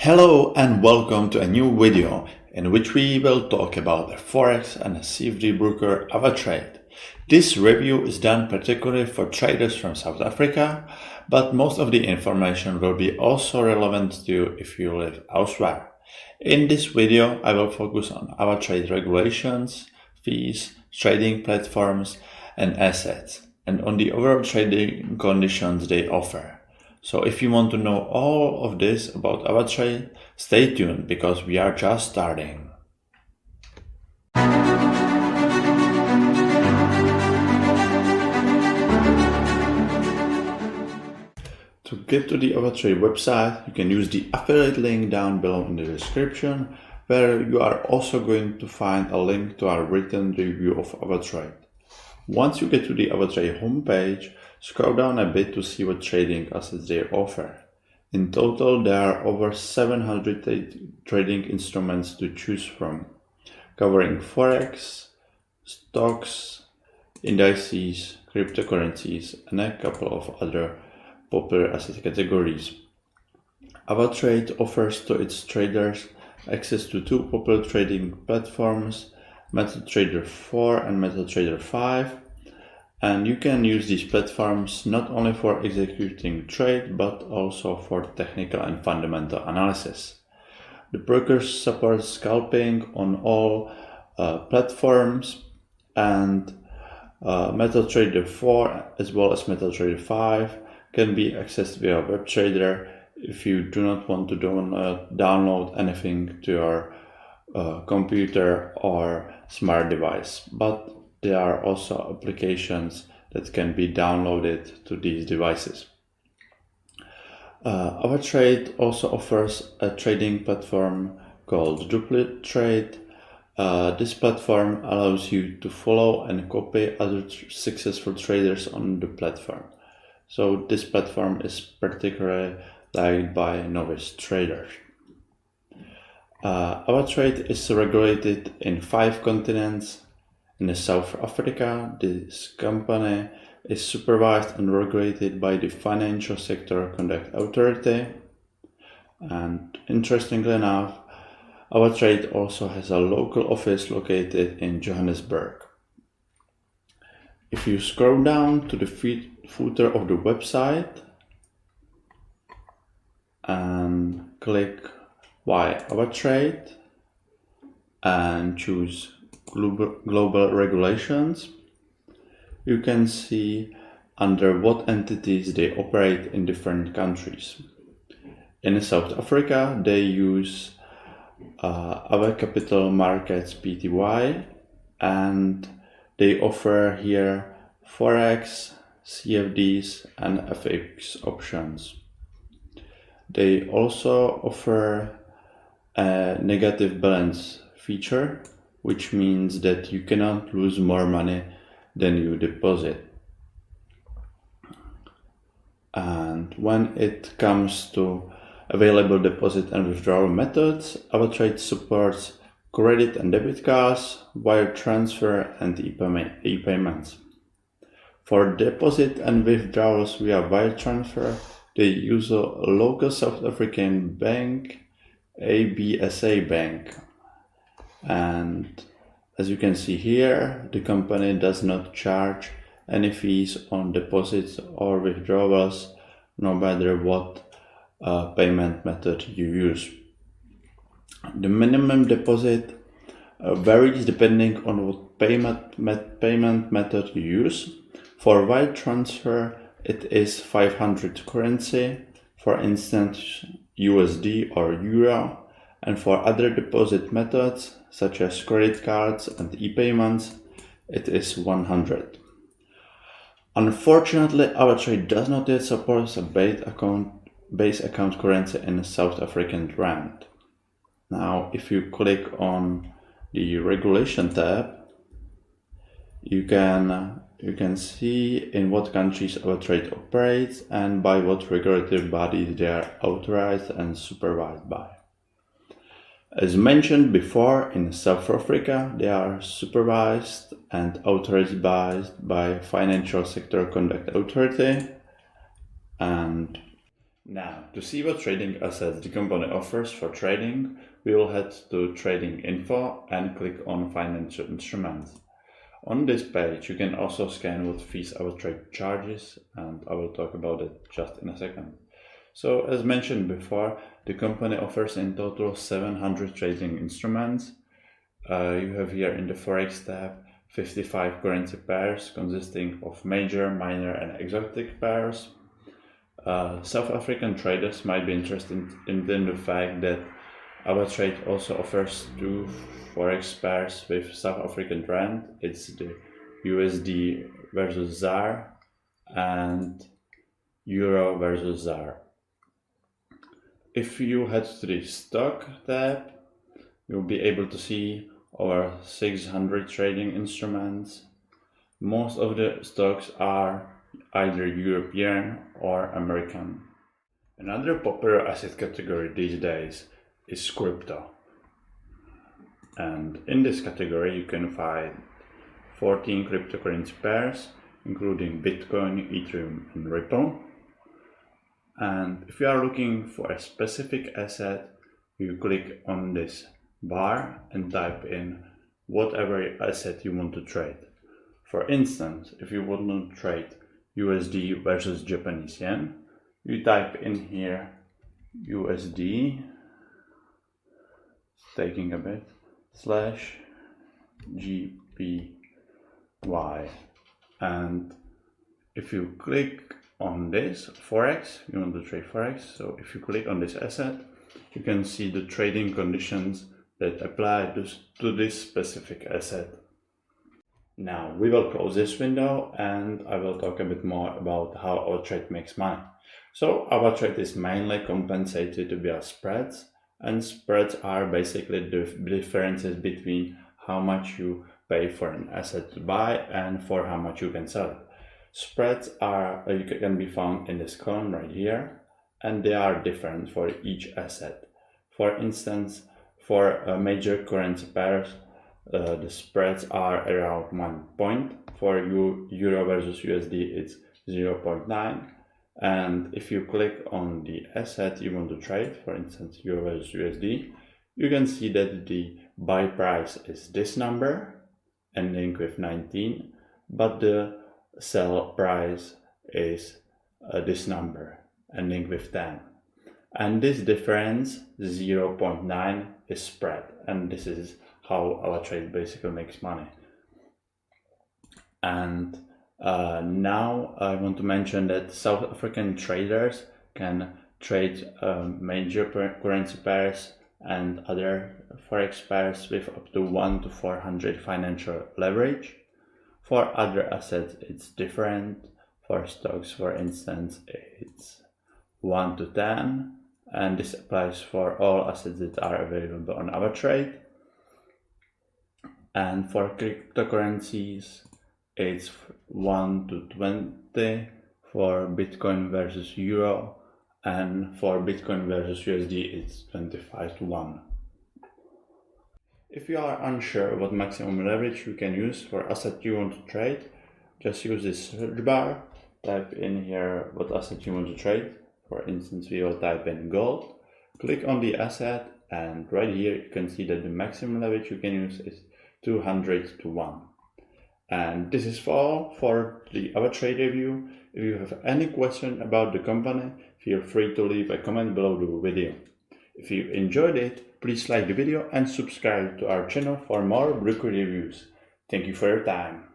Hello and welcome to a new video in which we will talk about the Forex and CFD broker AvaTrade. This review is done particularly for traders from South Africa, but most of the information will be also relevant to you if you live elsewhere. In this video, I will focus on AvaTrade regulations, fees, trading platforms and assets, and on the overall trading conditions they offer. So if you want to know all of this about AvaTrade, stay tuned because we are just starting. To get to the AvaTrade website, you can use the affiliate link down below in the description, where you are also going to find a link to our written review of AvaTrade. Once you get to the AvaTrade homepage, scroll down a bit to see what trading assets they offer. In total, there are over 700 trading instruments to choose from, covering Forex, stocks, indices, cryptocurrencies, and a couple of other popular asset categories. AvaTrade offers to its traders access to two popular trading platforms, MetaTrader 4 and MetaTrader 5, and you can use these platforms not only for executing trade but also for technical and fundamental analysis. The brokers support scalping on all platforms, and MetaTrader 4 as well as MetaTrader 5 can be accessed via WebTrader if you do not want to download anything to your computer or smart device, but there are also applications that can be downloaded to these devices. AvaTrade also offers a trading platform called Duplicate Trade. This platform allows you to follow and copy other successful traders on the platform. So this platform is particularly liked by novice traders. AvaTrade is regulated in 5 continents. In South Africa, this company is supervised and regulated by the Financial Sector Conduct Authority. And interestingly enough, AvaTrade also has a local office located in Johannesburg. If you scroll down to the footer of the website and click Why AvaTrade and choose Global Regulations, you can see under what entities they operate in different countries. In South Africa, they use Ava Capital Markets Pty, and they offer here Forex, CFDs and FX options. They also offer a negative balance feature, which means that you cannot lose more money than you deposit. And when it comes to available deposit and withdrawal methods, AvaTrade supports credit and debit cards, wire transfer and e-payments. For deposit and withdrawals via wire transfer, they use a local South African bank, ABSA Bank. And as you can see here, the company does not charge any fees on deposits or withdrawals, no matter what payment method you use. The minimum deposit varies depending on what payment method you use. For wire transfer, it is 500 currency, for instance USD or Euro, and for other deposit methods such as credit cards and e-payments, it is 100. Unfortunately, AvaTrade does not yet support a base account currency in a South African rand. Now, if you click on the regulation tab, you can see in what countries AvaTrade operates and by what regulatory bodies they are authorized and supervised by. As mentioned before, in South Africa, they are supervised and authorized by Financial Sector Conduct Authority, and Now, to see what trading assets the company offers for trading, we will head to Trading Info and click on Financial Instruments. On this page, you can also scan what fees AvaTrade charges, and I will talk about it just in a second. So, as mentioned before, the company offers in total 700 trading instruments. You have here in the Forex tab 55 currency pairs consisting of major, minor, and exotic pairs. South African traders might be interested in the fact that AvaTrade also offers two Forex pairs with South African rand. It's the USD versus ZAR and Euro versus ZAR. If you head to the Stock tab, you'll be able to see over 600 trading instruments. Most of the stocks are either European or American. Another popular asset category these days is crypto. And in this category you can find 14 cryptocurrency pairs, including Bitcoin, Ethereum, and Ripple. And if you are looking for a specific asset, you click on this bar and type in whatever asset you want to trade. For instance, if you want to trade USD versus Japanese yen, you type in here USD, taking a bit, /GPY. And if you click on this Forex, you want to trade Forex, so if you click on this asset, you can see the trading conditions that apply to this specific asset. Now we will close this window and I will talk a bit more about how AvaTrade makes money. So AvaTrade is mainly compensated via spreads, and spreads are basically the differences between how much you pay for an asset to buy and for how much you can sell it. Spreads can be found in this column right here, and they are different for each asset. For instance, for major currency pairs, the spreads are around 1 point. For Euro versus USD, it's 0.9. And if you click on the asset you want to trade, for instance Euro versus USD, you can see that the buy price is this number ending with 19, but the sell price is this number ending with 10. And this difference, 0.9, is spread, and this is how AvaTrade basically makes money. And now I want to mention that South African traders can trade major currency pairs and other Forex pairs with up to 1 to 400 financial leverage. For other assets it's different. For stocks, for instance, it's 1 to 10, and this applies for all assets that are available on AvaTrade. And for cryptocurrencies, it's 1 to 20 for Bitcoin versus Euro, and for Bitcoin versus USD, it's 25 to 1. If you are unsure what maximum leverage you can use for asset you want to trade, just use this search bar, type in here what asset you want to trade. For instance, we will type in gold, click on the asset, and right here you can see that the maximum leverage you can use is 200 to 1. And this is all for the AvaTrade review. If you have any question about the company, feel free to leave a comment below the video. If you enjoyed it, please like the video and subscribe to our channel for more broker reviews. Thank you for your time.